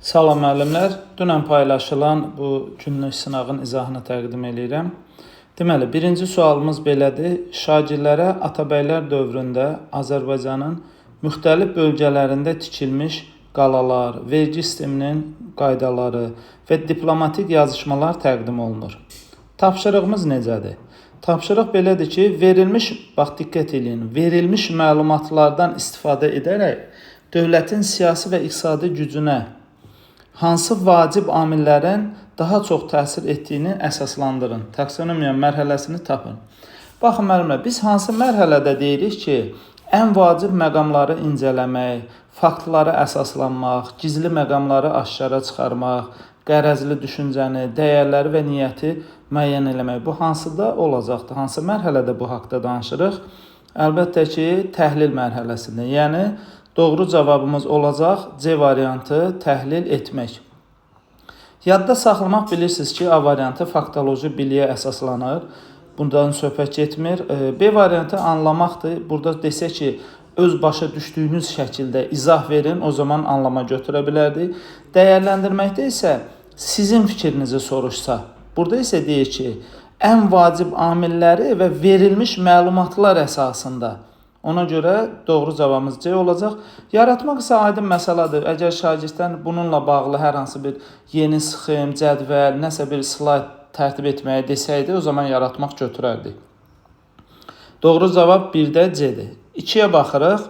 Salam müəllimlər, dünən paylaşılan bu günlük sınağın izahını təqdim edirəm. Deməli, birinci sualımız belədir. Şagirlərə Atabəylər dövründə Azərbaycanın müxtəlif bölgələrində tikilmiş qalalar, vergi sisteminin qaydaları və diplomatik yazışmalar təqdim olunur. Tapşırığımız necədir? Tapşırıq belədir ki, diqqət edin, verilmiş məlumatlardan istifadə edərək dövlətin siyasi və iqtisadi gücünə hansı vacib amillərin daha çox təsir etdiyini əsaslandırın. Taksonomiya mərhələsini tapın. Baxın müəllimlər, biz hansı mərhələdə deyirik ki, ən vacib məqamları incələmək, faktlara əsaslanmaq, gizli məqamları aşkara çıxarmaq, qərəzli düşüncəni, dəyərləri və niyyəti müəyyən eləmək. Bu hansıda olacaqdır? Hansı mərhələdə bu haqda danışırıq? Əlbəttə ki, təhlil mərhələsində. Yəni, doğru cavabımız olacaq C variantı təhlil etmək. Yadda saxlamaq bilirsiniz ki, A variantı faktoloji biliyə əsaslanır. Bundan söhbət getmir. B variantı anlamaqdır. Burada desək ki, öz başa düşdüyünüz şəkildə izah verin, o zaman anlama götürə bilərdik. Dəyərləndirməkdə isə sizin fikrinizi soruşsa, burada isə deyir ki, ən vacib amilləri və verilmiş məlumatlar əsasında. Ona görə doğru cavabımız C olacaq. Yaratmaq isə aydın məsələdir. Əgər şagirddən bununla bağlı hər hansı bir yeni sxem, cədvəl, nəsə bir slayd tərtib etməyə desəydi, o zaman yaratmaq götürərdik. Doğru cavab 1-də C-dir. 2-yə baxırıq.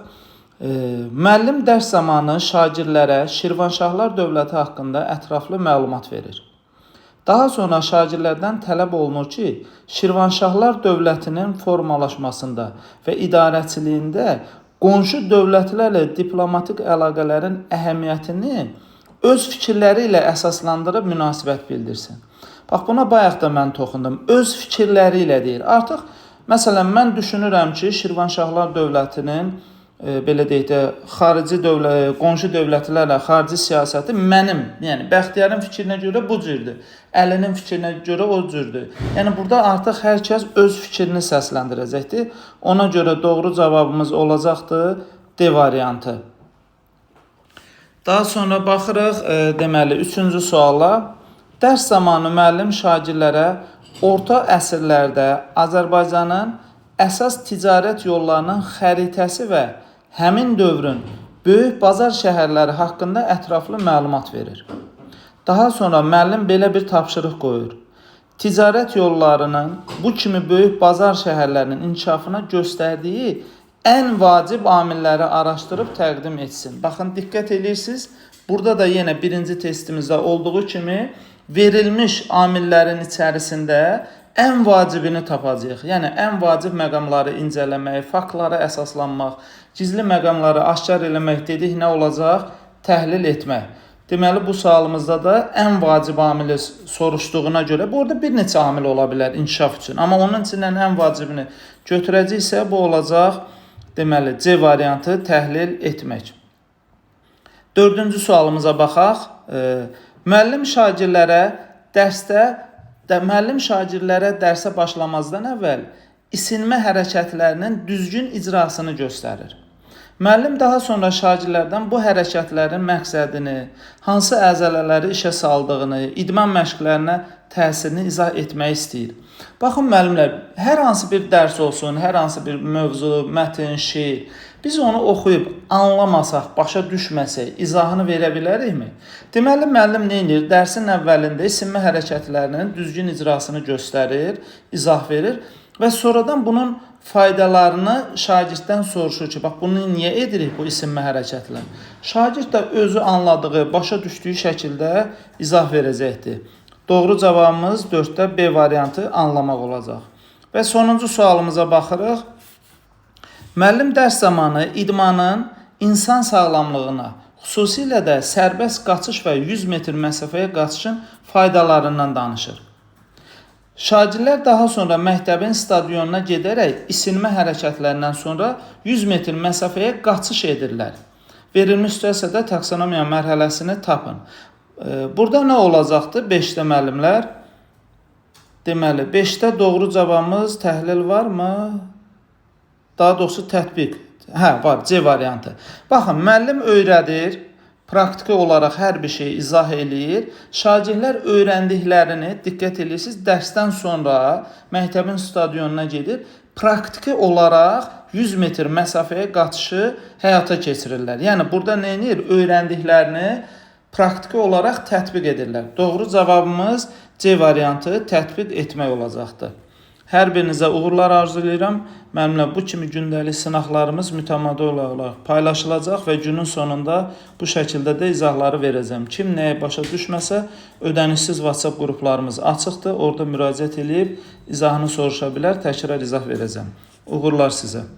Müəllim dərs zamanı şagirdlərə Şirvanşahlar dövləti haqqında ətraflı məlumat verir. Daha sonra şagirdlərdən tələb olunur ki, Şirvanşahlar dövlətinin formalaşmasında və idarəçiliyində qonşu dövlətlərlə diplomatik əlaqələrin əhəmiyyətini öz fikirləri ilə əsaslandırıb münasibət bildirsin. Bax, buna bayaq da mən toxundum. Öz fikirləri ilə deyir. Artıq, məsələn, mən düşünürəm ki, Şirvanşahlar dövlətinin belə deyək də, qonşu dövlətlərlə xarici siyasəti mənim, yəni Bəxtiyarın fikrinə görə bu cürdür, Əlinin fikrinə görə o cürdür. Yəni, burada artıq hər kəs öz fikrini səsləndirəcəkdir. Ona görə doğru cavabımız olacaqdır D variantı. Daha sonra baxırıq, deməli, 3-cü suala. Dərs zamanı müəllim şagirdlərə orta əsrlərdə Azərbaycanın əsas ticarət yollarının xəritəsi və həmin dövrün böyük bazar şəhərləri haqqında ətraflı məlumat verir. Daha sonra müəllim belə bir tapşırıq qoyur. Ticarət yollarının bu kimi böyük bazar şəhərlərinin inkişafına göstərdiyi ən vacib amilləri araşdırıb təqdim etsin. Baxın, diqqət edirsiniz. Burada da yenə birinci testimizdə olduğu kimi verilmiş amillərin içərisində ən vacibini tapacağıq. Yəni, ən vacib məqamları incələmək, faktlara əsaslanmaq, gizli məqamları aşkar eləmək dedik, nə olacaq? Təhlil etmək. Deməli, bu sualımızda da ən vacib amili soruşduğuna görə, bu orada bir neçə amil ola bilər inkişaf üçün. Amma onun içindən ən vacibini götürəcəksə, bu olacaq, deməli, C variantı təhlil etmək. 4-cü sualımıza baxaq. Müəllim şagirdlərə dərsə başlamazdan əvvəl isinmə hərəkətlərinin düzgün icrasını göstərir. Müəllim daha sonra şagirdlərdən bu hərəkətlərin məqsədini, hansı əzələləri işə saldığını, idman məşqlərinə təsirini izah etmək istəyir. Baxın müəllimlər, hər hansı bir dərs olsun, hər hansı bir mövzu, mətn, şeir, biz onu oxuyub anlamasaq, başa düşməsək, izahını verə bilərikmi? Deməli, müəllim nə edir? Dərsin əvvəlində isinmə hərəkətlərinin düzgün icrasını göstərir, izah verir və sonradan bunun faydalarını şagirddən soruşur ki, bax, bunu niyə edirik bu isinmə hərəkətlər? Şagird də özü anladığı, başa düşdüyü şəkildə izah verəcəkdir. Doğru cavabımız 4-də B variantı anlamaq olacaq. Və sonuncu sualımıza baxırıq. Müəllim dərs zamanı idmanın insan sağlamlığına, xüsusilə də sərbəst qaçış və 100 metr məsafəyə qaçışın faydalarından danışır. Şagirdlər daha sonra məktəbin stadionuna gedərək isinmə hərəkətlərindən sonra 100 metr məsafəyə qaçış edirlər. Verilmiş situasiyada taksonomiya mərhələsini tapın. Burada nə olacaqdır? 5-də müəllimlər. Deməli, 5-də doğru cavabımız təhlil varmı? Daha doğrusu tətbiq. Hə, var, C variantı. Baxın, müəllim öyrədir, praktiki olaraq hər bir şeyi izah eləyir. Şagirdlər öyrəndiklərini, diqqət edirsiniz, dərsdən sonra məktəbin stadionuna gedib praktiki olaraq 100 metr məsafəyə qaçışı həyata keçirirlər. Yəni burada nə edir? Öyrəndiklərini praktiki olaraq tətbiq edirlər. Doğru cavabımız C variantı tətbiq etmək olacaqdır. Hər birinizə uğurlar arzulayıram. Mənimlə bu kimi gündəlik sınaqlarımız mütəmadi olaraq paylaşılacaq və günün sonunda bu şəkildə də izahları verəcəm. Kim nəyə başa düşməsə, ödənişsiz WhatsApp qruplarımız açıqdır. Orada müraciət edib izahını soruşa bilər, təkrar izah verəcəm. Uğurlar sizə.